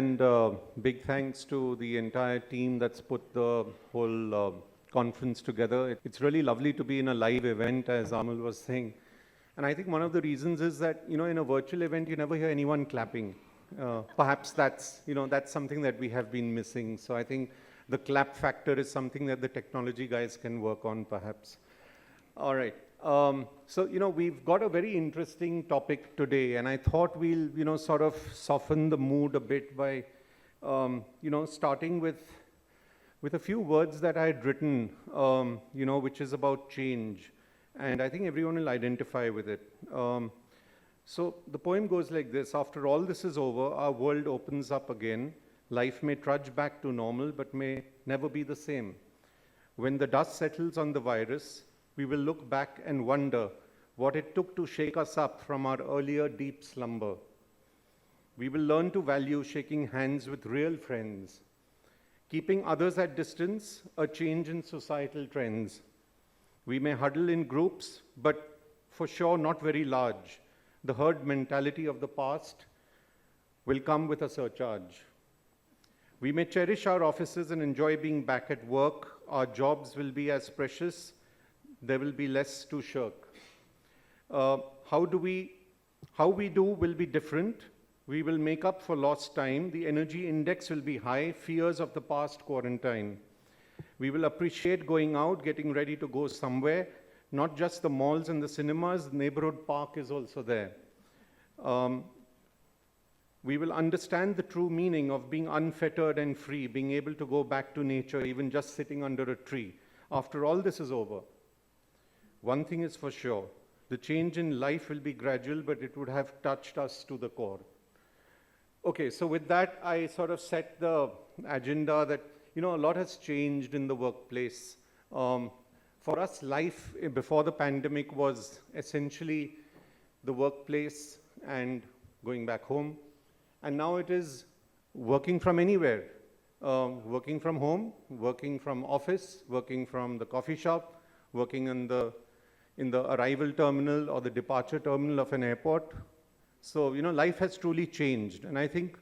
And big thanks to the entire team that's put the whole conference together. It's really lovely to be in a live event, as Amal was saying. And I think one of the reasons is that, in a virtual event, you never hear anyone clapping. Perhaps that's something that we have been missing. So I think the clap factor is something that the technology guys can work on, perhaps. All right. So, we've got a very interesting topic today, and I thought we'll, sort of soften the mood a bit by, starting with a few words that I had written, which is about change. And I think everyone will identify with it. So the poem goes like this: after all this is over, our world opens up again. Life may trudge back to normal, but may never be the same. When the dust settles on the virus, we will look back and wonder what it took to shake us up from our earlier deep slumber. We will learn to value shaking hands with real friends, keeping others at distance, a change in societal trends. We may huddle in groups, but for sure not very large. The herd mentality of the past will come with a surcharge. We may cherish our offices and enjoy being back at work. Our jobs will be as precious. There will be less to shirk. How we do will be different. We will make up for lost time. The energy index will be high, fears of the past quarantine. We will appreciate going out, getting ready to go somewhere, not just the malls and the cinemas, the neighborhood park is also there. We will understand the true meaning of being unfettered and free, being able to go back to nature, even just sitting under a tree. After all this is over, one thing is for sure, the change in life will be gradual, but it would have touched us to the core. Okay, so with that, I sort of set the agenda that, a lot has changed in the workplace. For us, life before the pandemic was essentially the workplace and going back home. And now it is working from anywhere, working from home, working from office, working from the coffee shop, working in the arrival terminal or the departure terminal of an airport. So, life has truly changed. And I think,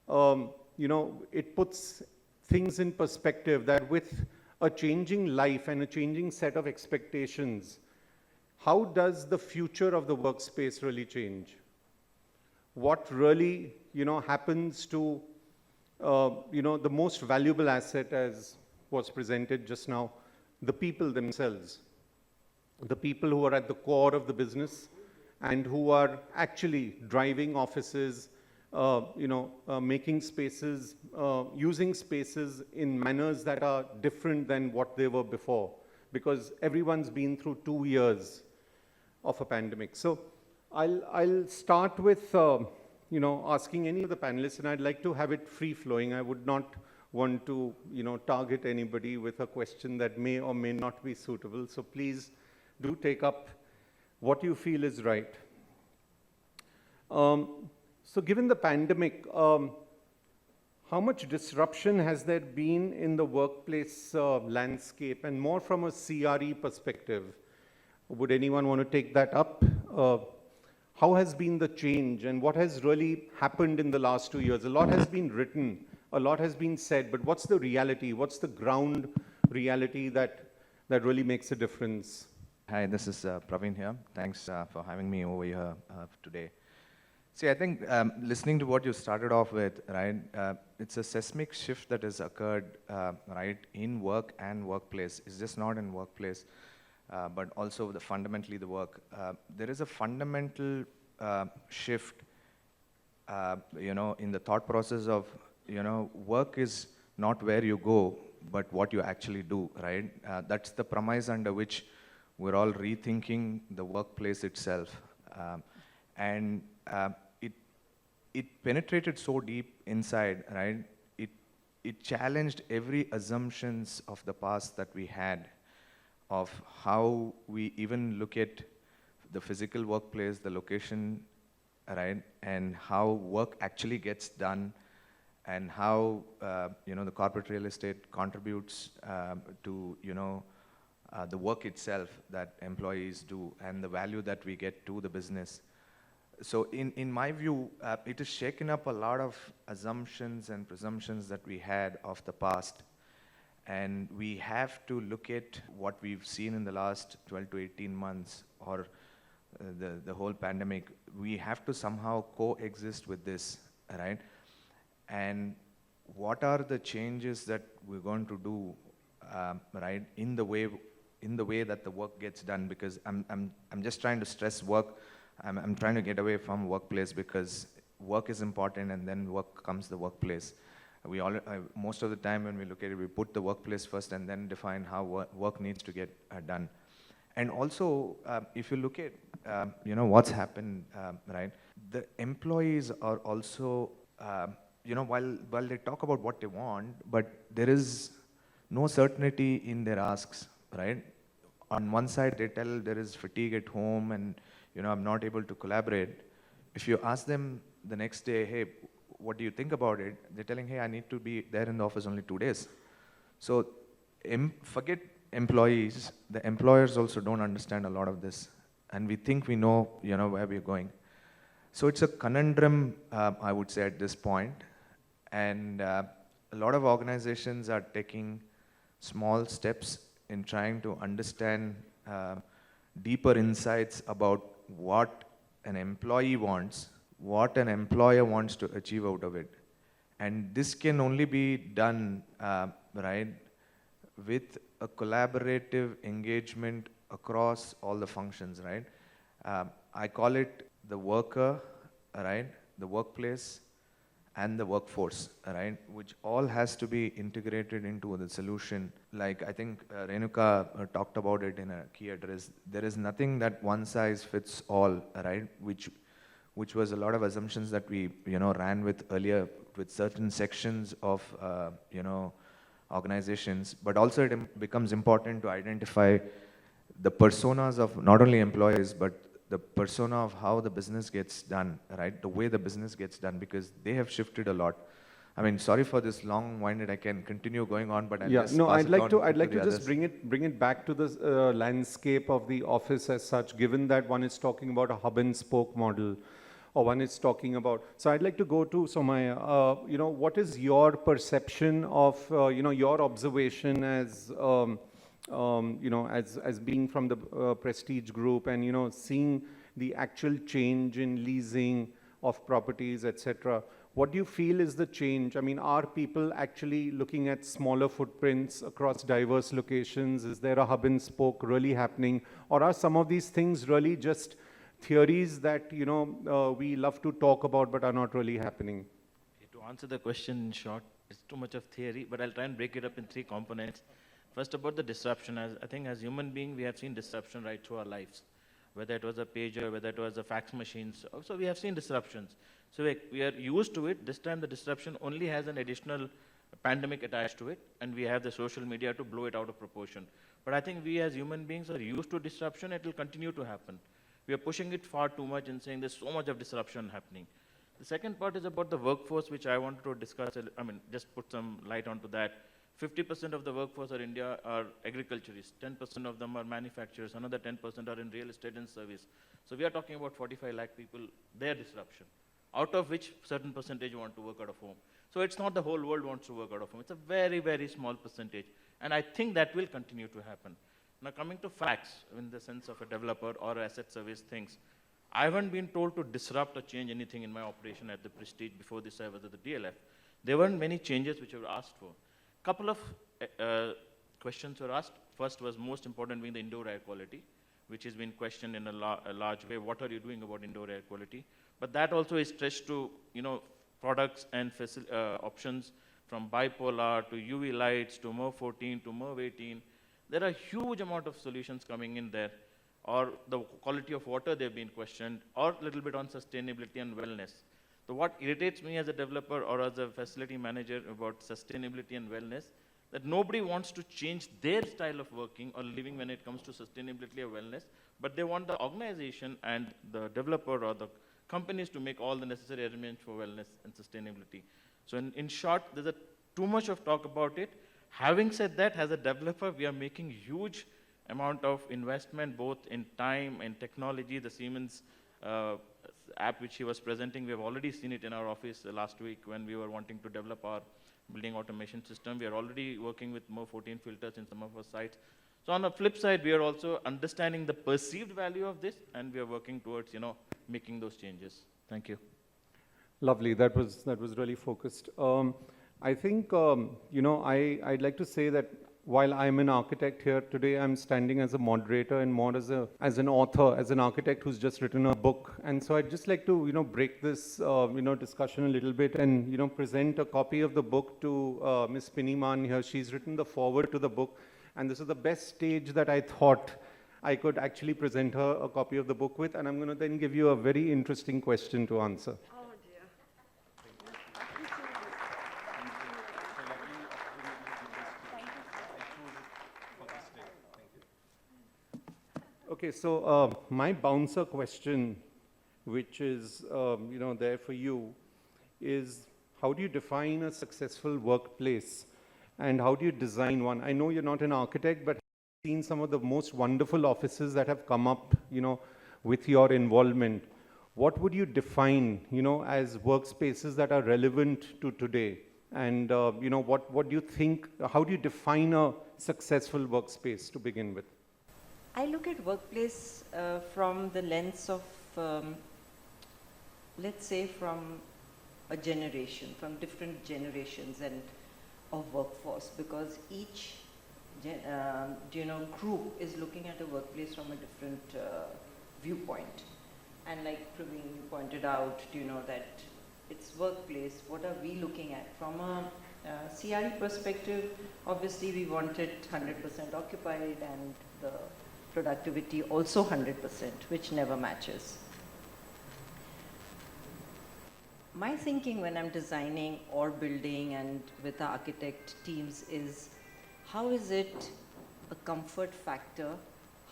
it puts things in perspective that with a changing life and a changing set of expectations, how does the future of the workspace really change? What really, happens to, the most valuable asset, as was presented just now, the people themselves, the people who are at the core of the business and who are actually driving offices, making spaces, using spaces in manners that are different than what they were before, because everyone's been through 2 years of a pandemic. So I'll start with, asking any of the panelists, and I'd like to have it free-flowing. I would not want to, target anybody with a question that may or may not be suitable. So please do take up what you feel is right. So given the pandemic, how much disruption has there been in the workplace landscape, and more from a CRE perspective? Would anyone want to take that up? How has been the change, and what has really happened in the last 2 years? A lot has been written, a lot has been said, but what's the reality? What's the ground reality that really makes a difference? Hi, this is Praveen here. Thanks for having me over here today. See, I think listening to what you started off with, right, it's a seismic shift that has occurred, right, in work and workplace. It's just not in workplace, but also fundamentally the work. There is a fundamental shift, in the thought process of, work is not where you go, but what you actually do, right? That's the premise under which we're all rethinking the workplace itself. And it penetrated so deep inside, right? It challenged every assumptions of the past that we had, of how we even look at the physical workplace, the location, right? And how work actually gets done, and how, the corporate real estate contributes to, the work itself that employees do, and the value that we get to the business. So in my view, it has shaken up a lot of assumptions and presumptions that we had of the past. And we have to look at what we've seen in the last 12 to 18 months or the whole pandemic. We have to somehow coexist with this, right? And what are the changes that we're going to do, right, in the way that the work gets done? Because I'm just trying to stress work. I'm trying to get away from workplace because work is important and then work comes the workplace. We all, most of the time when we look at it, we put the workplace first and then define how work needs to get done. And also, if you look at, what's happened, right? The employees are also, while they talk about what they want, but there is no certainty in their asks, right? On one side, they tell there is fatigue at home and, I'm not able to collaborate. If you ask them the next day, hey, what do you think about it? They're telling, hey, I need to be there in the office only 2 days. So forget employees. The employers also don't understand a lot of this. And we think we know, where we're going. So it's a conundrum, I would say, at this point. And a lot of organizations are taking small steps in trying to understand deeper insights about what an employee wants, what an employer wants to achieve out of it. And this can only be done, right, with a collaborative engagement across all the functions, right? I call it the worker, right, the workplace, and the workforce, right, which all has to be integrated into the solution. Like I think Renuka talked about it in a key address. There is nothing that one size fits all, right, which was a lot of assumptions that we, ran with earlier with certain sections of, organizations. But also it becomes important to identify the personas of not only employees, but the persona of how the business gets done, right? The way the business gets done, because they have shifted a lot. I mean, sorry for this long-winded. I can continue going on, but I'll just pass I'd it like on to. I'd like the to just others. bring it back to the landscape of the office as such. Given that one is talking about a hub and spoke model, or one is talking about. So I'd like to go to Somaya. What is your perception of your observation as as being from the Prestige Group, and seeing the actual change in leasing of properties, etc. What do you feel is the change? I mean, are people actually looking at smaller footprints across diverse locations? Is there a hub and spoke really happening? Or are some of these things really just theories that, we love to talk about but are not really happening? To answer the question in short, it's too much of theory, but I'll try and break it up in 3 components. First, about the disruption. I think as human beings, we have seen disruption right through our lives, whether it was a pager, whether it was a fax machines. So we have seen disruptions. So we are used to it. This time the disruption only has an additional pandemic attached to it, and we have the social media to blow it out of proportion. But I think we as human beings are used to disruption. It will continue to happen. We are pushing it far too much and saying there's so much of disruption happening. The second part is about the workforce, which I wanted to discuss. I mean, just put some light onto that. 50% of the workforce in India are agriculturists, 10% of them are manufacturers, another 10% are in real estate and service. So we are talking about 45 lakh people, their disruption, out of which certain percentage want to work out of home. So it's not the whole world wants to work out of home. It's a very, very small percentage. And I think that will continue to happen. Now coming to facts, in the sense of a developer or asset service things, I haven't been told to disrupt or change anything in my operation at the Prestige before this I was at the DLF. There weren't many changes which I were asked for. Couple of questions were asked. First was most important being the indoor air quality, which has been questioned in a large way. What are you doing about indoor air quality? But that also is stretched to products and options from bipolar to UV lights to MERV 14 to MERV 18. There are huge amount of solutions coming in there, or the quality of water they've been questioned, or a little bit on sustainability and wellness. So what irritates me as a developer or as a facility manager about sustainability and wellness, that nobody wants to change their style of working or living when it comes to sustainability or wellness, but they want the organization and the developer or the companies to make all the necessary arrangements for wellness and sustainability. So in short, there's too much of talk about it. Having said that, as a developer, we are making huge amount of investment both in time and technology. The Siemens app which he was presenting, we have already seen it in our office last week when we were wanting to develop our building automation system. We are already working with more 14 filters in some of our sites. So on the flip side, we are also understanding the perceived value of this, and we are working towards, making those changes. Thank you. Lovely. That was really focused. I think I'd like to say that while I'm an architect here today, I'm standing as a moderator and more as an author, as an architect who's just written a book. And so I'd just like to break this discussion a little bit and present a copy of the book to Ms. Piniman here. She's written the foreword to the book, and this is the best stage that I thought I could actually present her a copy of the book with, and I'm going to then give you a very interesting question to answer. Oh dear. Okay, so my bouncer question, which is there for you, is how do you define a successful workplace, and how do you design one? I know you're not an architect, but I've seen some of the most wonderful offices that have come up, with your involvement. What would you define, as workspaces that are relevant to today? And what do you think? How do you define a successful workspace to begin with? I look at workplace from the lens of, let's say, from a generation, from different generations and of workforce, because each group is looking at a workplace from a different viewpoint. And like Praveen pointed out, that it's workplace, what are we looking at? From a CRE perspective, obviously we want it 100% occupied and the productivity also 100%, which never matches. My thinking when I'm designing or building and with the architect teams is, how is it a comfort factor?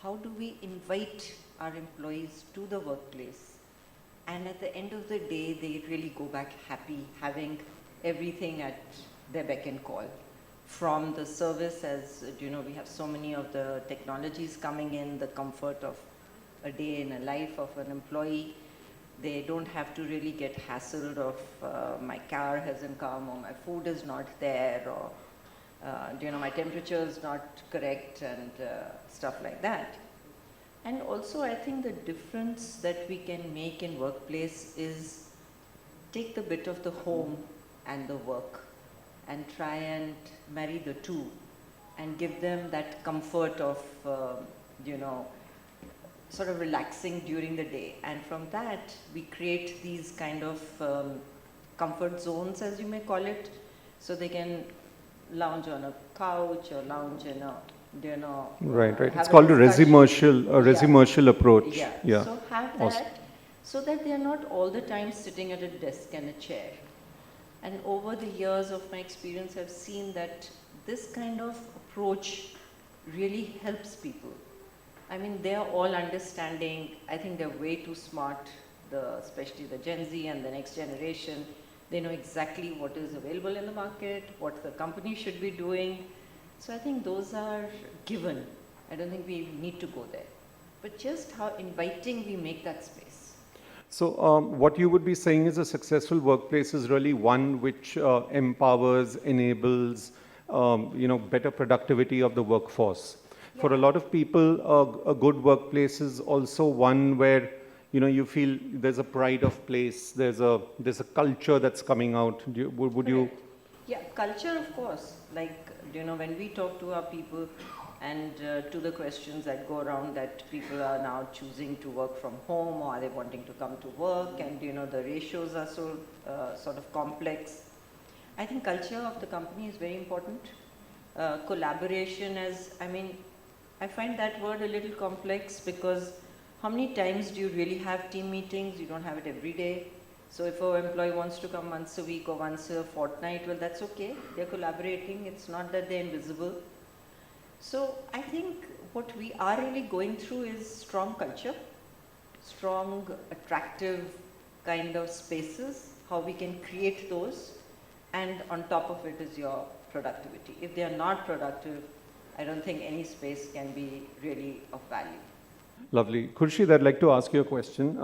How do we invite our employees to the workplace? And at the end of the day, they really go back happy, having everything at their beck and call. From the service, as we have so many of the technologies coming in, the comfort of a day in a life of an employee. They don't have to really get hassled of my car hasn't come, or my food is not there, or my temperature is not correct, and stuff like that. And also, I think the difference that we can make in workplace is take the bit of the home and the work and try and marry the two and give them that comfort of, sort of relaxing during the day. And from that, we create these kind of comfort zones, as you may call it, so they can lounge on a couch or lounge in a, Right. have It's called a discussion. resimercial approach. Yeah. So have that, Awesome. so that they are not all the time sitting at a desk and a chair. And over the years of my experience, I've seen that this kind of approach really helps people. I mean, they're all understanding. I think they're way too smart, especially the Gen Z and the next generation. They know exactly what is available in the market, what the company should be doing. So I think those are given. I don't think we need to go there. But just how inviting we make that space. So what you would be saying is a successful workplace is really one which empowers, enables, better productivity of the workforce. Yeah. For a lot of people, a good workplace is also one where you feel there's a pride of place, there's a culture that's coming out. Would you? Yeah, culture, of course. Like, when we talk to our people and to the questions that go around, that people are now choosing to work from home, or are they wanting to come to work, and the ratios are so sort of complex. I think culture of the company is very important. Collaboration I find that word a little complex, because how many times do you really have team meetings? You don't have it every day. So if an employee wants to come once a week or once a fortnight, well, that's okay. They're collaborating. It's not that they're invisible. So I think what we are really going through is strong culture, strong, attractive kind of spaces, how we can create those, and on top of it is your productivity. If they are not productive, I don't think any space can be really of value. Lovely. Khurshid, I'd like to ask you a question.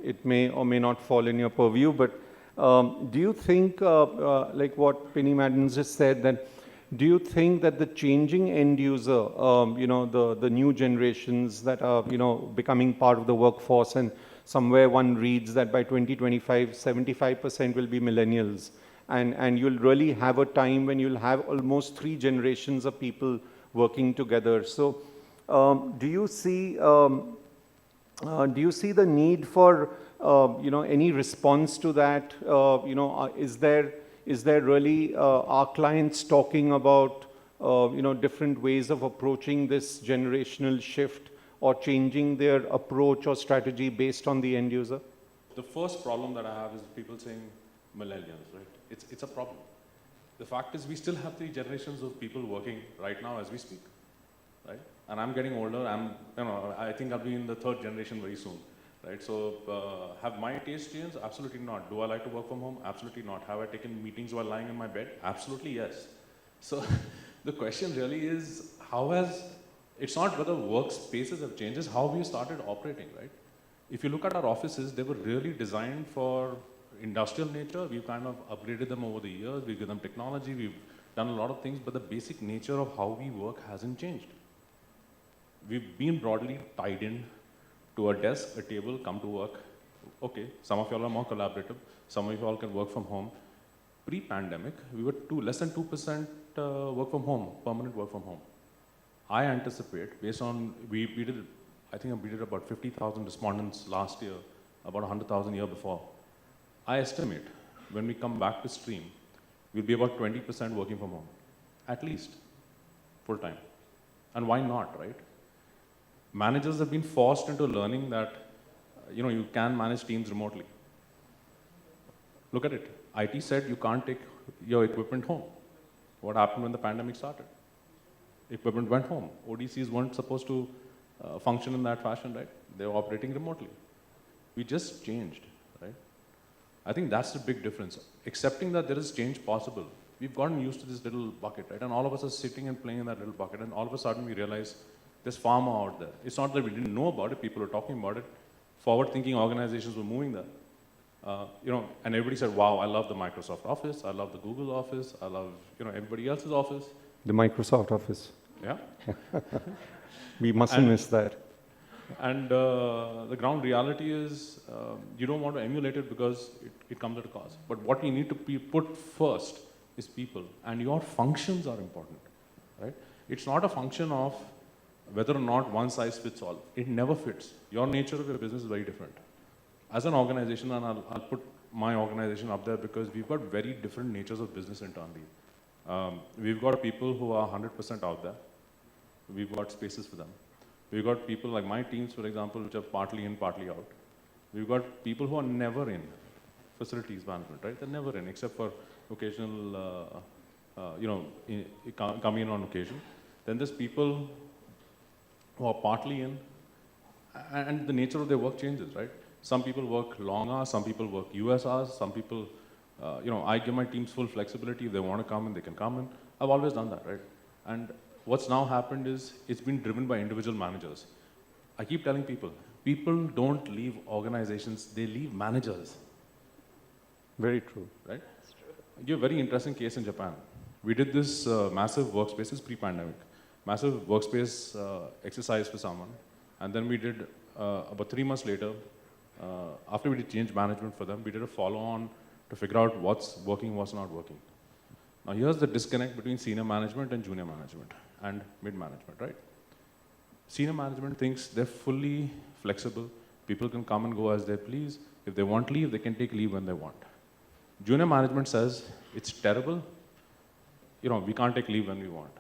It may or may not fall in your purview, but do you think, like what Penny Madden just said, that do you think that the changing end user, the new generations that are, becoming part of the workforce, and somewhere one reads that by 2025, 75% will be millennials, and you'll really have a time when you'll have almost 3 generations of people working together. So, do you see the need for any response to that? Is there really our clients talking about different ways of approaching this generational shift or changing their approach or strategy based on the end user? The first problem that I have is people saying millennials, right? It's a problem. The fact is we still have 3 generations of people working right now as we speak, right? And I'm getting older. I think I'll be in the 3rd generation very soon, right? So have my tastes changed? Absolutely not. Do I like to work from home? Absolutely not. Have I taken meetings while lying in my bed? Absolutely yes. So the question really is it's not whether workspaces have changed, it's how we started operating, right? If you look at our offices, they were really designed for industrial nature. We've kind of upgraded them over the years. We've given them technology. We've done a lot of things, but the basic nature of how we work hasn't changed. We've been broadly tied in to a desk, a table, come to work. Okay, some of y'all are more collaborative. Some of y'all can work from home. Pre-pandemic, we were less than 2% work from home, permanent work from home. I anticipate, based on, we did about 50,000 respondents last year, about 100,000 year before. I estimate when we come back to stream, we'll be about 20% working from home, at least, full time. And why not, right? Managers have been forced into learning that, you can manage teams remotely. Look at it. IT said you can't take your equipment home. What happened when the pandemic started? Equipment went home. ODCs weren't supposed to function in that fashion, right? They were operating remotely. We just changed, right? I think that's the big difference. Accepting that there is change possible. We've gotten used to this little bucket, right? And all of us are sitting and playing in that little bucket, and all of a sudden we realize there's far more out there. It's not that we didn't know about it, people were talking about it. Forward-thinking organizations were moving there. And everybody said, wow, I love the Microsoft Office, I love the Google Office, I love, everybody else's office. The Microsoft Office. Yeah. We mustn't miss that. And the ground reality is you don't want to emulate it because it comes at a cost. But what you need to put first is people, and your functions are important, right? It's not a function of whether or not one size fits all. It never fits. Your nature of your business is very different. As an organization, and I'll put my organization up there because we've got very different natures of business internally. We've got people who are 100% out there. We've got spaces for them. We've got people like my teams, for example, which are partly in, partly out. We've got people who are never in facilities management, right? They're never in, except for occasional, coming in on occasion. Then there's people who are partly in, and the nature of their work changes, right? Some people work long hours, some people work US hours, some people, I give my teams full flexibility. If they want to come in, they can come in. I've always done that, right? And what's now happened is it's been driven by individual managers. I keep telling people don't leave organizations, they leave managers. Very true. Right? I'll give a very interesting case in Japan. We did this massive workspaces pre-pandemic, massive workspace exercise for someone. And then we did, about 3 months later, after we did change management for them, we did a follow-on to figure out what's working, what's not working. Now here's the disconnect between senior management and junior management and mid-management, right? Senior management thinks they're fully flexible. People can come and go as they please. If they want leave, they can take leave when they want. Junior management says, it's terrible. We can't take leave when we want.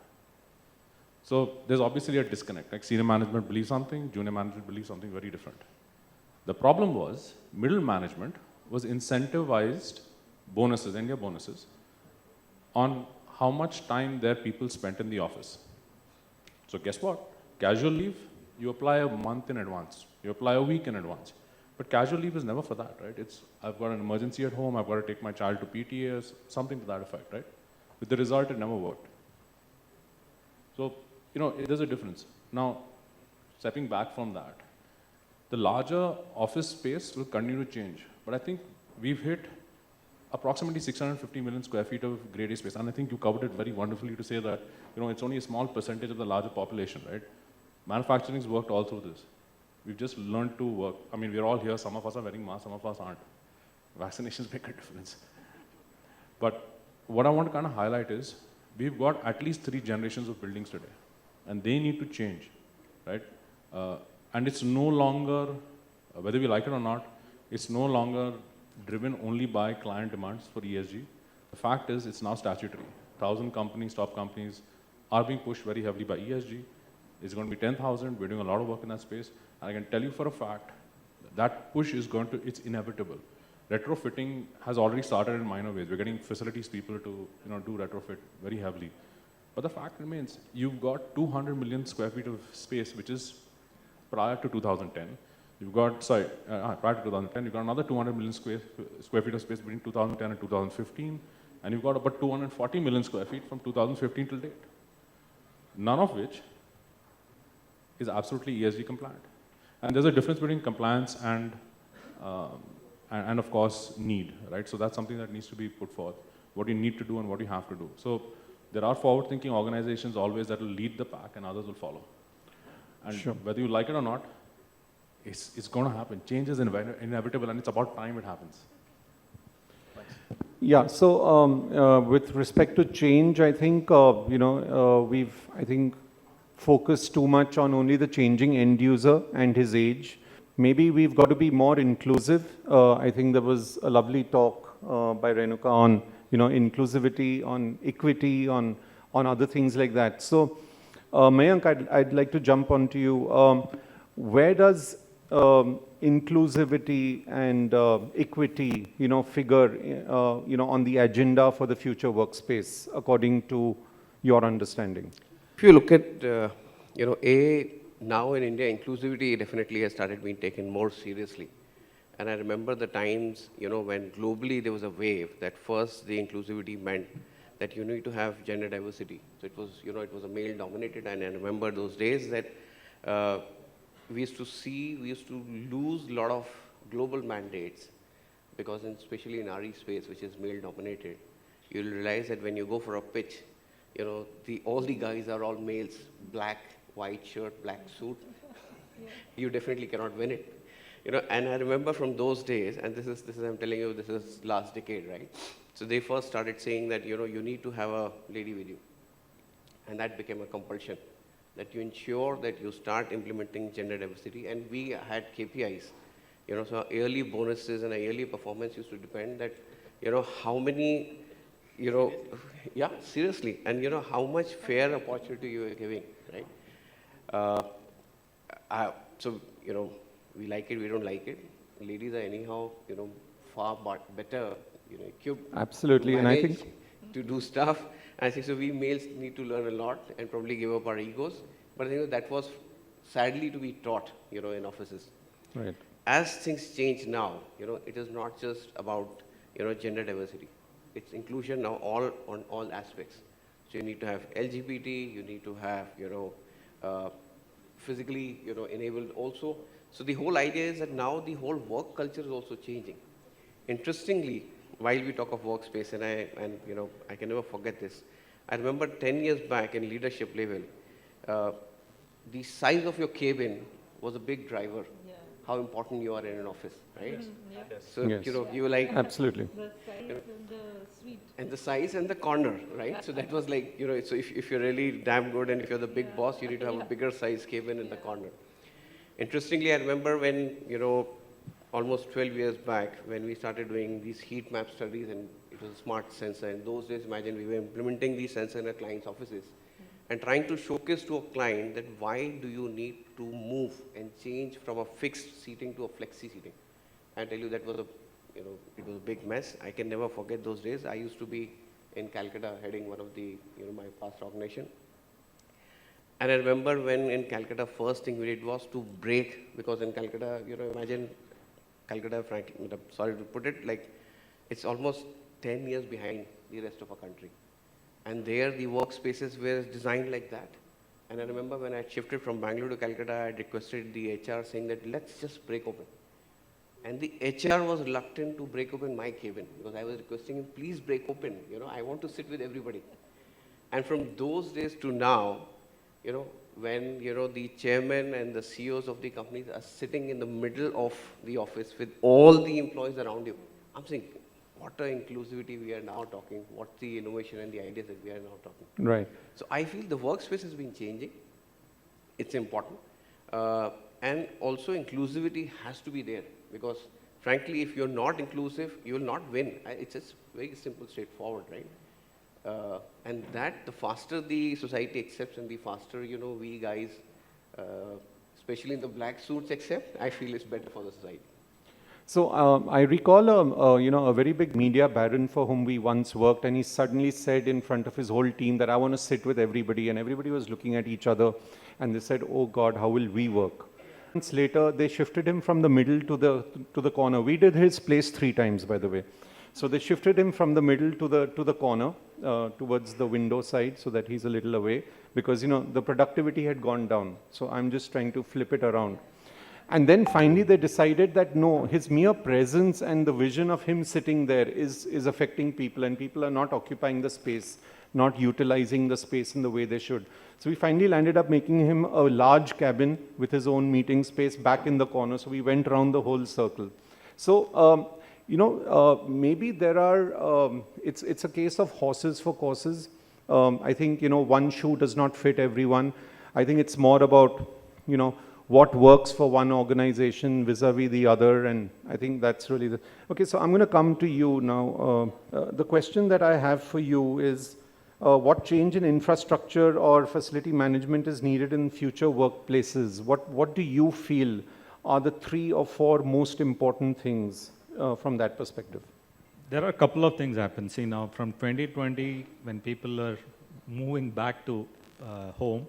So there's obviously a disconnect. Like senior management believes something, junior management believes something very different. The problem was, middle management was incentivized bonuses, India bonuses, on how much time their people spent in the office. So guess what? Casual leave, you apply a month in advance. You apply a week in advance. But casual leave is never for that, right? It's, I've got an emergency at home, I've got to take my child to PTA, something to that effect, right? With the result, it never worked. So, there's a difference. Now, stepping back from that, the larger office space will continue to change. But I think we've hit approximately 650 million square feet of grade A space. And I think you covered it very wonderfully to say that, it's only a small percentage of the larger population, right? Manufacturing's worked all through this. We've just learned to work. I mean, we're all here. Some of us are wearing masks, some of us aren't. Vaccinations make a difference. But what I want to kind of highlight is, we've got at least 3 generations of buildings today, and they need to change, right? And it's no longer, whether we like it or not, it's no longer driven only by client demands for ESG. The fact is, it's now statutory. 1,000 companies, top companies, are being pushed very heavily by ESG. It's going to be 10,000. We're doing a lot of work in that space. And I can tell you for a fact, that push is it's inevitable. Retrofitting has already started in minor ways. We're getting facilities people to do retrofit very heavily. But the fact remains, you've got 200 million square feet of space, which is prior to 2010. You've got, prior to 2010, you've got another 200 million square feet of space between 2010 and 2015. And you've got about 240 million square feet from 2015 till date. None of which is absolutely ESG compliant. And there's a difference between compliance and of course, need, right? So that's something that needs to be put forth, what you need to do and what you have to do. So there are forward-thinking organizations always that will lead the pack and others will follow. And whether you like it or not, it's going to happen. Change is inevitable, and it's about time it happens. Yeah, so with respect to change, I think, we've, focused too much on only the changing end user and his age. Maybe we've got to be more inclusive. I think there was a lovely talk by Renuka on, inclusivity, on equity, on other things like that. So, Mayank, I'd like to jump onto you. Where does inclusivity and equity, figure, on the agenda for the future workspace, according to your understanding? If you look at, now in India, inclusivity definitely has started being taken more seriously. And I remember the times, when globally there was a wave that first the inclusivity meant that you need to have gender diversity. So it was, it was a male dominated, and I remember those days that we used to lose a lot of global mandates because especially in RE space, which is male dominated, you'll realize that when you go for a pitch, all the guys are all males, black, white shirt, black suit. You definitely cannot win it. And I remember from those days, and this is I'm telling you, this is last decade, right? So they first started saying that, you need to have a lady with you. And that became a compulsion, that you ensure that you start implementing gender diversity. And we had KPIs, so our yearly bonuses and our yearly performance used to depend that, how many, yeah, seriously, and how much fair opportunity you are giving, right? So, we like it, we don't like it. Ladies are anyhow, far better, equipped. Absolutely, and I think to do stuff. And I think so we males need to learn a lot and probably give up our egos. But I think that was sadly to be taught, in offices. Right. As things change now, it is not just about, gender diversity. It's inclusion now on all aspects. So you need to have LGBT, you need to have, physically, enabled also. So the whole idea is that now the whole work culture is also changing. Interestingly, while we talk of workspace, and I can never forget this, I remember 10 years back in leadership level, the size of your cabin was a big driver, how important you are in an office, right? So, Yes. you were like... Absolutely. The size and the suite. And the size and the corner, right? So that was like, so if you're really damn good and if you're the big boss, you need to have a bigger size cabin in the corner. Interestingly, I remember when, almost 12 years back, when we started doing these heat map studies, and it was a smart sensor. In those days, imagine we were implementing these sensors in our clients' offices and trying to showcase to a client that why do you need to move and change from a fixed seating to a flexi seating. I tell you, that was it was a big mess. I can never forget those days. I used to be in Calcutta heading one of the, my past organization. And I remember when in Calcutta, first thing we did was to break, because in Calcutta, imagine Calcutta, frankly, sorry to put it, like it's almost 10 years behind the rest of our country. And there the workspaces were designed like that. And I remember when I had shifted from Bangalore to Calcutta, I had requested the HR saying that let's just break open. And the HR was reluctant to break open my cabin because I was requesting him, please break open. You know, I want to sit with everybody. And from those days to now, you know, when, you know, the chairman and the CEOs of the companies are sitting in the middle of the office with all the employees around you, I'm saying, what a inclusivity we are now talking, what's the innovation and the ideas that we are now talking. Right. So I feel the workspace has been changing. It's important. And also inclusivity has to be there because frankly, if you're not inclusive, you will not win. It's just very simple, straightforward, right? And that the faster the society accepts and the faster, you know, we guys, especially in the black suits accept, I feel it's better for the society. So I recall, a very big media baron for whom we once worked, and he suddenly said in front of his whole team that I want to sit with everybody, and everybody was looking at each other, and they said, "Oh God, how will we work?" Months later, they shifted him from the middle to the corner. We did his place 3 times, by the way. So they shifted him from the middle to the corner, towards the window side, so that he's a little away, because the productivity had gone down. So I'm just trying to flip it around. And then finally they decided that no, his mere presence and the vision of him sitting there is affecting people, and people are not occupying the space, not utilizing the space in the way they should. So we finally landed up making him a large cabin with his own meeting space back in the corner. So we went around the whole circle. So, maybe there are, it's a case of horses for courses. I think, one shoe does not fit everyone. I think it's more about, what works for one organization vis-a-vis the other, and I think that's really the... Okay, so I'm going to come to you now. The question that I have for you is, what change in infrastructure or facility management is needed in future workplaces? What do you feel are the 3 or 4 most important things from that perspective? There are a couple of things happen. See now, from 2020, when people are moving back to home,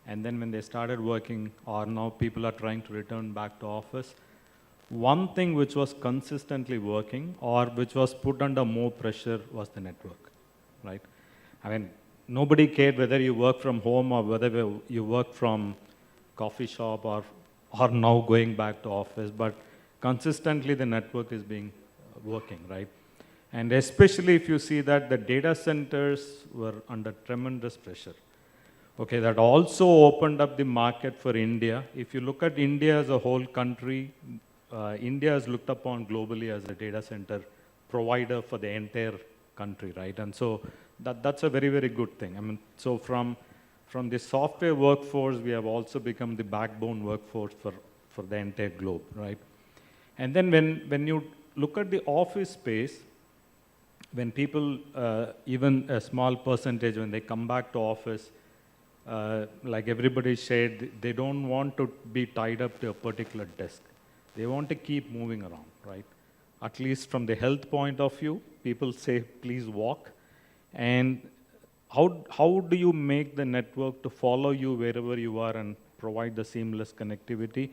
and then when they started working, or now people are trying to return back to office, one thing which was consistently working or which was put under more pressure was the network, right? I mean, nobody cared whether you work from home or whether you work from coffee shop or now going back to office, but consistently the network is being working, right? And especially if you see that the data centers were under tremendous pressure. Okay, that also opened up the market for India. If you look at India as a whole country, India is looked upon globally as a data center provider for the entire country, right? And so that's a very, very good thing. I mean, so from the software workforce, we have also become the backbone workforce for the entire globe, right? And then when you look at the office space, when people, even a small percentage, when they come back to office, like everybody said, they don't want to be tied up to a particular desk. They want to keep moving around, right? At least from the health point of view, people say, please walk. And how do you make the network to follow you wherever you are and provide the seamless connectivity?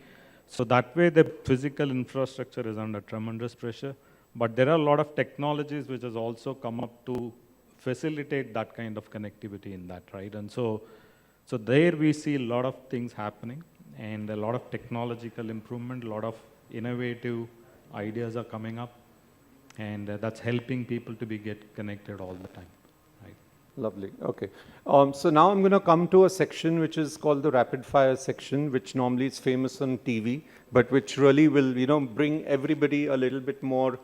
So that way the physical infrastructure is under tremendous pressure. But there are a lot of technologies which has also come up to facilitate that kind of connectivity in that, right? And so there we see a lot of things happening and a lot of technological improvement, a lot of innovative ideas are coming up, and that's helping people to get connected all the time, right? Lovely, okay. So now I'm going to come to a section which is called the rapid fire section, which normally is famous on TV, but which really will, bring everybody a little bit more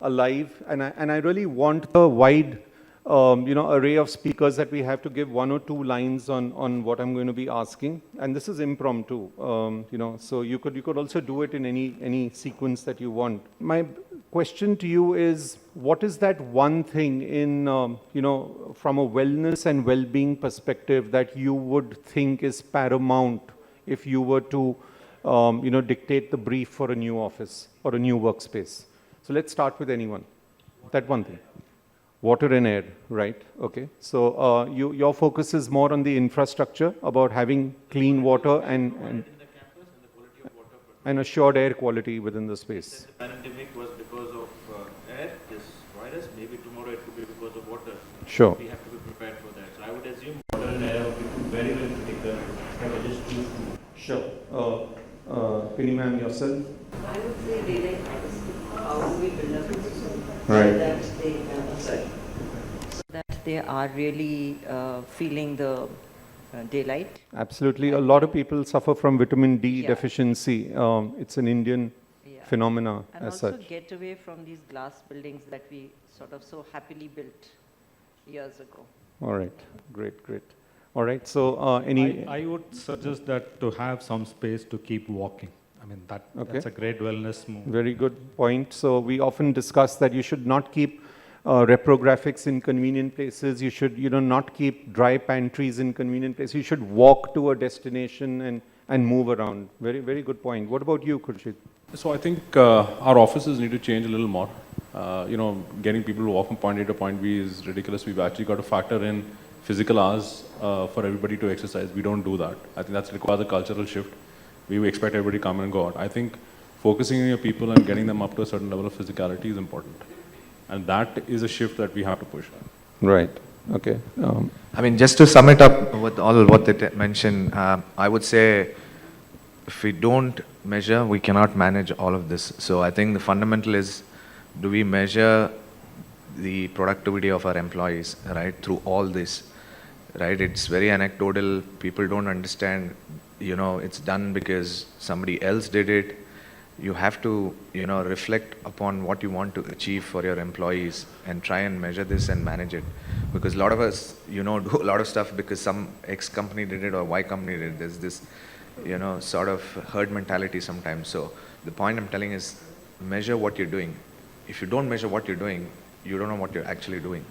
alive. And I really want the wide array of speakers that we have to give 1 or 2 lines on what I'm going to be asking. And this is impromptu, so you could also do it in any sequence that you want. My question to you is, what is that one thing in, from a wellness and well-being perspective that you would think is paramount if you were to, dictate the brief for a new office or a new workspace? So let's start with anyone. That one thing. Water and air, right? Okay. So your focus is more on the infrastructure, about having clean water and assured air quality within the space. The pandemic was because of air, this virus. Maybe tomorrow it could be because of water. Sure. We have to be prepared for that. So I would assume water and air would be very, very critical. I can just choose two. Sure. Penny ma'am, yourself? I would say daylight honesty. How do we build up a system Right. so that they are really feeling the daylight? Absolutely. A lot of people suffer from vitamin D Yeah. deficiency. It's an Indian Yeah. phenomena And as also such. get away from these glass buildings that we sort of so happily built years ago. All right. Great, great. All right. So, I would suggest that to have some space to keep walking. I mean, Okay. that's a great wellness move. Very good point. So we often discuss that you should not keep reprographics in convenient places. You should, not keep dry pantries in convenient places. You should walk to a destination and move around. Very, very good point. What about you, Khurshid? So I think our offices need to change a little more. Getting people to walk from point A to point B is ridiculous. We've actually got to factor in physical hours for everybody to exercise. We don't do that. I think that requires a cultural shift. We expect everybody to come and go out. I think focusing on your people and getting them up to a certain level of physicality is important. And that is a shift that we have to push. Right. Okay. I mean, just to sum it up with all what they mentioned, I would say if we don't measure, we cannot manage all of this. So I think the fundamental is, do we measure the productivity of our employees, right, through all this, right? It's very anecdotal. People don't understand, it's done because somebody else did it. You have to, reflect upon what you want to achieve for your employees and try and measure this and manage it. Because a lot of us, do a lot of stuff because some X company did it or Y company did it. There's this, sort of herd mentality sometimes. So the point I'm telling is measure what you're doing. If you don't measure what you're doing, you don't know what you're actually doing.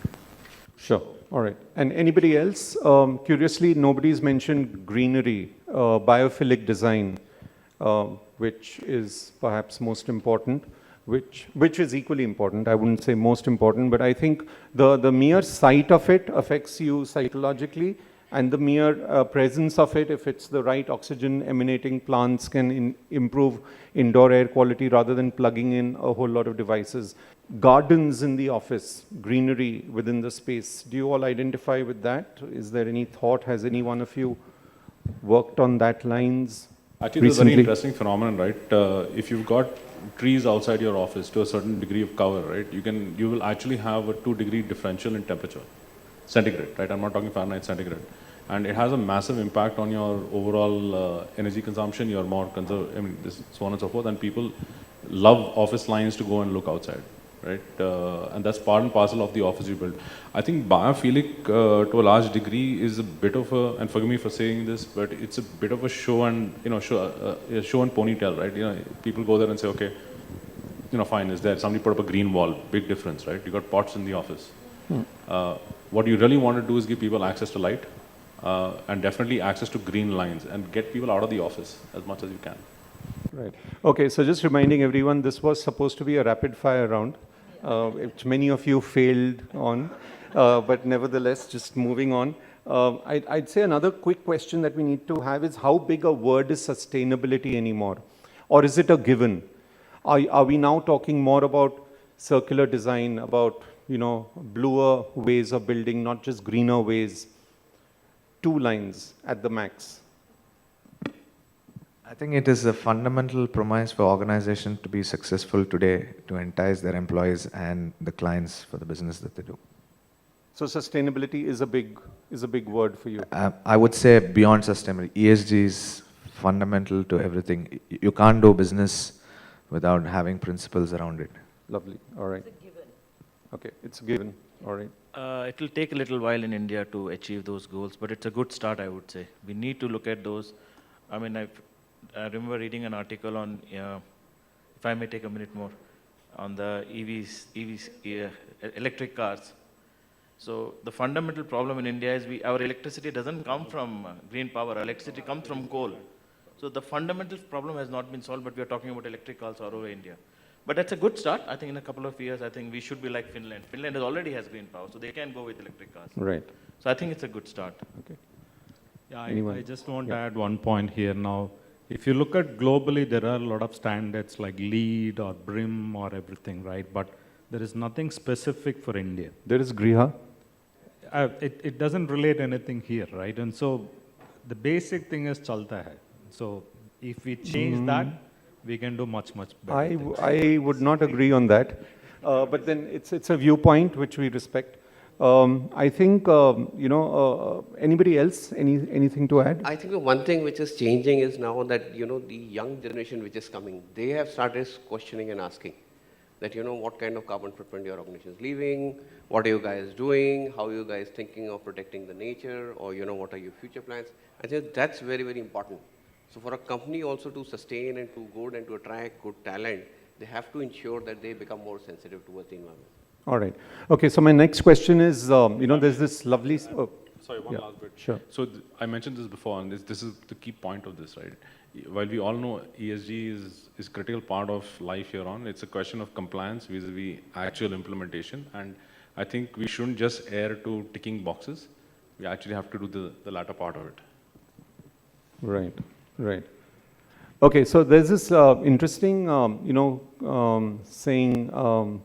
Sure. All right. And anybody else? Curiously, nobody's mentioned greenery, biophilic design, which is perhaps most important, which is equally important. I wouldn't say most important, but I think the mere sight of it affects you psychologically, and the mere presence of it, if it's the right oxygen emanating plants, can improve indoor air quality rather than plugging in a whole lot of devices. Gardens in the office, greenery within the space. Do you all identify with that? Is there any thought? Has any one of you worked on that lines? Actually, there's a recently? very interesting phenomenon, right? If you've got trees outside your office to a certain degree of cover, right, you will actually have a 2-degree differential in temperature, centigrade, right? I'm not talking Fahrenheit, centigrade. And it has a massive impact on your overall energy consumption, you're more so on and so forth, and people love office lines to go and look outside, right? And that's part and parcel of the office you build. I think biophilic, to a large degree, is a bit of a, and forgive me for saying this, but it's a bit of a show and, show and ponytail, right? People go there and say, okay, fine, is there, somebody put up a green wall, big difference, right? You got pots in the office. What you really want to do is give people access to light, and definitely access to green lines, and get people out of the office as much as you can. Right. Okay, so just reminding everyone, this was supposed to be a rapid fire round, which many of you failed on, but nevertheless, just moving on. I'd say another quick question that we need to have is, how big a word is sustainability anymore? Or is it a given? Are we now talking more about circular design, about, bluer ways of building, not just greener ways? 2 lines at the max. I think it is a fundamental premise for organizations to be successful today, to entice their employees and the clients for the business that they do. So sustainability is a big word for you. I would say beyond sustainability, ESG is fundamental to everything. You can't do business without having principles around it. Lovely. All right. It's a given. Okay, it's a given. All right. It will take a little while in India to achieve those goals, but it's a good start, I would say. We need to look at those. I mean, I remember reading an article on, if I may take a minute more, on the EVs, electric cars. So the fundamental problem in India is our electricity doesn't come from green power. Our electricity comes from coal. So the fundamental problem has not been solved, but we are talking about electric cars all over India. But that's a good start. I think in a couple of years, I think we should be like Finland. Finland already has green power, so they can go with electric cars. Right. So I think it's a good start. Okay. Yeah, Anyone? I just want to add one point here now. If you look at globally, there are a lot of standards like LEED or BRIM or everything, right? But there is nothing specific for India. There is Griha. It doesn't relate anything here, right? And so the basic thing is chalta hai. So if we change that, we can do much, much better things. I would not agree on that. But then it's a viewpoint which we respect. I think, anybody else, anything to add? I think the one thing which is changing is now that, the young generation which is coming, they have started questioning and asking that, what kind of carbon footprint your organization is leaving, what are you guys doing, how are you guys thinking of protecting the nature, or, what are your future plans? I think that's very, very important. So for a company also to sustain and to go and to attract good talent, they have to ensure that they become more sensitive towards the environment. All right. Okay, so my next question is, there's this lovely... Sorry, one last bit. Sure. So I mentioned this before, and this is the key point of this, right? While we all know ESG is critical part of life here on, it's a question of compliance vis-a-vis actual implementation. And I think we shouldn't just err to ticking boxes. We actually have to do the latter part of it. Right, right. Okay, so there's this interesting, saying,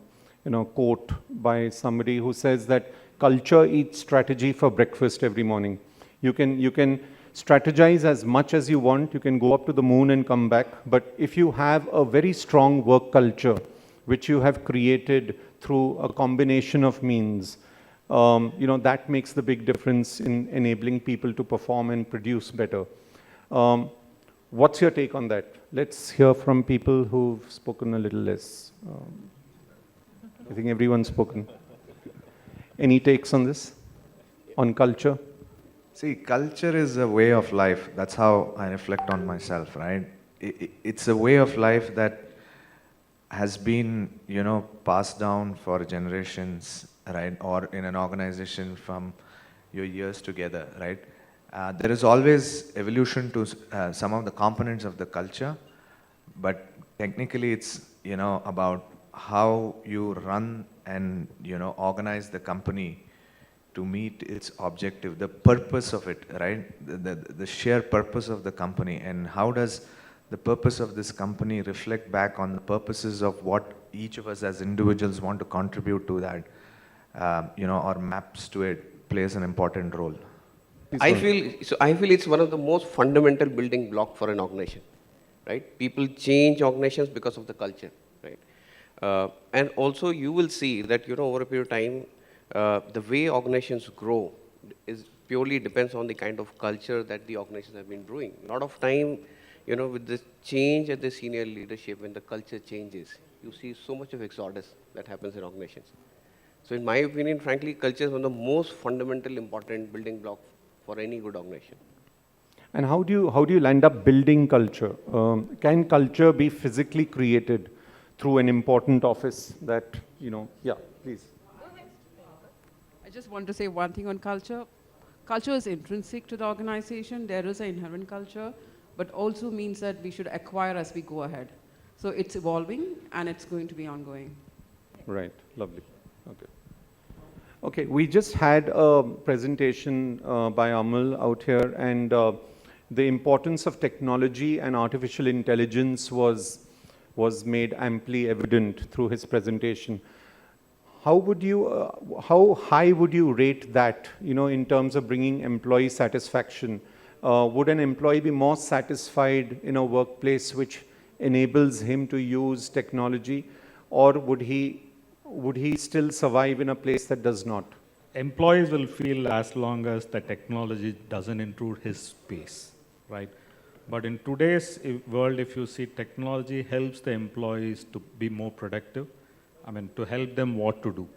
quote by somebody who says that culture eats strategy for breakfast every morning. You can strategize as much as you want. You can go up to the moon and come back. But if you have a very strong work culture, which you have created through a combination of means, that makes the big difference in enabling people to perform and produce better. What's your take on that? Let's hear from people who've spoken a little less. I think everyone's spoken. Any takes on this? On culture? See, culture is a way of life. That's how I reflect on myself, right? It's a way of life that has been, passed down for generations, right? Or in an organization from your years together, right? There is always evolution to some of the components of the culture, but technically it's, about how you run and, organize the company to meet its objective, the purpose of it, right? The sheer purpose of the company, and how does the purpose of this company reflect back on the purposes of what each of us as individuals want to contribute to that, or maps to it, plays an important role. I feel it's one of the most fundamental building block for an organization, right? People change organizations because of the culture, right? And also you will see that, over a period of time, the way organizations grow is purely depends on the kind of culture that the organizations have been brewing. A lot of time, with the change at the senior leadership, when the culture changes, you see so much of exodus that happens in organizations. So in my opinion, frankly, culture is one of the most fundamental important building block for any good organization. And how do you land up building culture? Can culture be physically created through an important office that, yeah, please. I just want to say one thing on culture. Culture is intrinsic to the organization. There is an inherent culture, but also means that we should acquire as we go ahead. So it's evolving and it's going to be ongoing. Right, lovely. Okay. Okay, we just had a presentation by Amal out here, and the importance of technology and artificial intelligence was made amply evident through his presentation. How high would you rate that, in terms of bringing employee satisfaction? Would an employee be more satisfied in a workplace which enables him to use technology, or would he still survive in a place that does not? Employees will feel as long as the technology doesn't intrude his space, right? But in today's world, if you see, technology helps the employees to be more productive. I mean, to help them what to do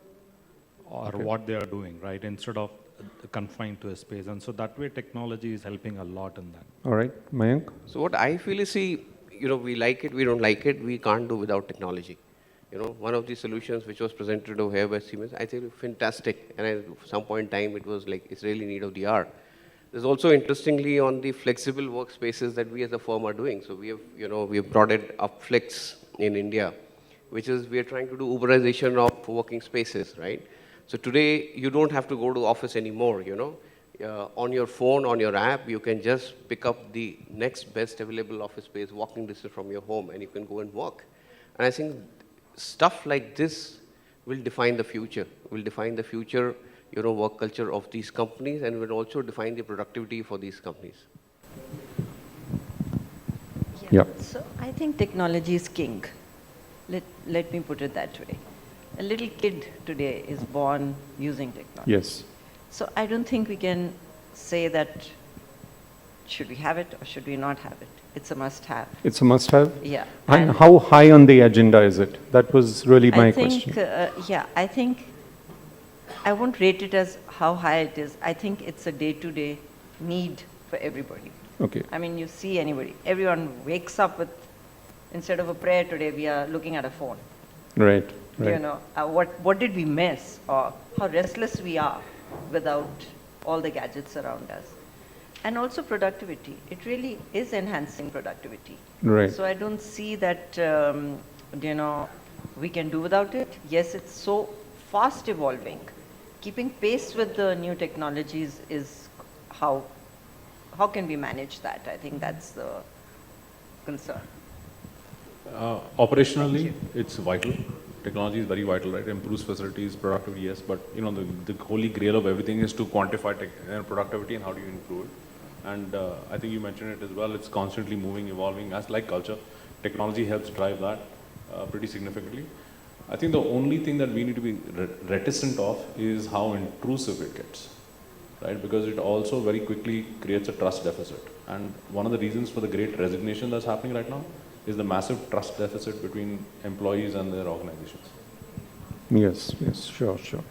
or what they are doing, right? Instead of confined to a space. And so that way, technology is helping a lot in that. All right, Mayank? So what I feel is, we like it, we don't like it, we can't do without technology. One of the solutions which was presented over here by Siemens, I think fantastic. And at some point in time, it was like, it's really need of the hour. There's also interestingly on the flexible workspaces that we as a firm are doing. So we have, we have brought it up Flex in India, which is, we are trying to do Uberization of working spaces, right? So today, you don't have to go to office anymore, on your phone, on your app, you can just pick up the next best available office space, walking distance from your home, and you can go and work. And I think stuff like this will define the future, work culture of these companies, and will also define the productivity for these companies. Yeah. So I think technology is king. Let me put it that way. A little kid today is born using technology. Yes. So I don't think we can say that should we have it or should we not have it. It's a must-have. It's a must-have? Yeah. And how high on the agenda is it? That was really my I think, question. I think I won't rate it as how high it is. I think it's a day-to-day need for everybody. Okay. I mean, you see anybody. Everyone wakes up with, instead of a prayer today, we are looking at a phone. Right. You Right. know, what did we miss, or how restless we are without all the gadgets around us. And also productivity. It really is enhancing productivity. Right. So I don't see that, we can do without it. Yes, it's so fast evolving. Keeping pace with the new technologies is how can we manage that? I think that's the concern. Operationally, it's vital. Technology is very vital, right? Improves facilities, productivity, yes. But the holy grail of everything is to quantify productivity and how do you improve it. And I think you mentioned it as well. It's constantly moving, evolving. As like culture, technology helps drive that pretty significantly. I think the only thing that we need to be reticent of is how intrusive it gets, right? Because it also very quickly creates a trust deficit. And one of the reasons for the great resignation that's happening right now is the massive trust deficit between employees and their organizations. Yes, yes, sure, sure.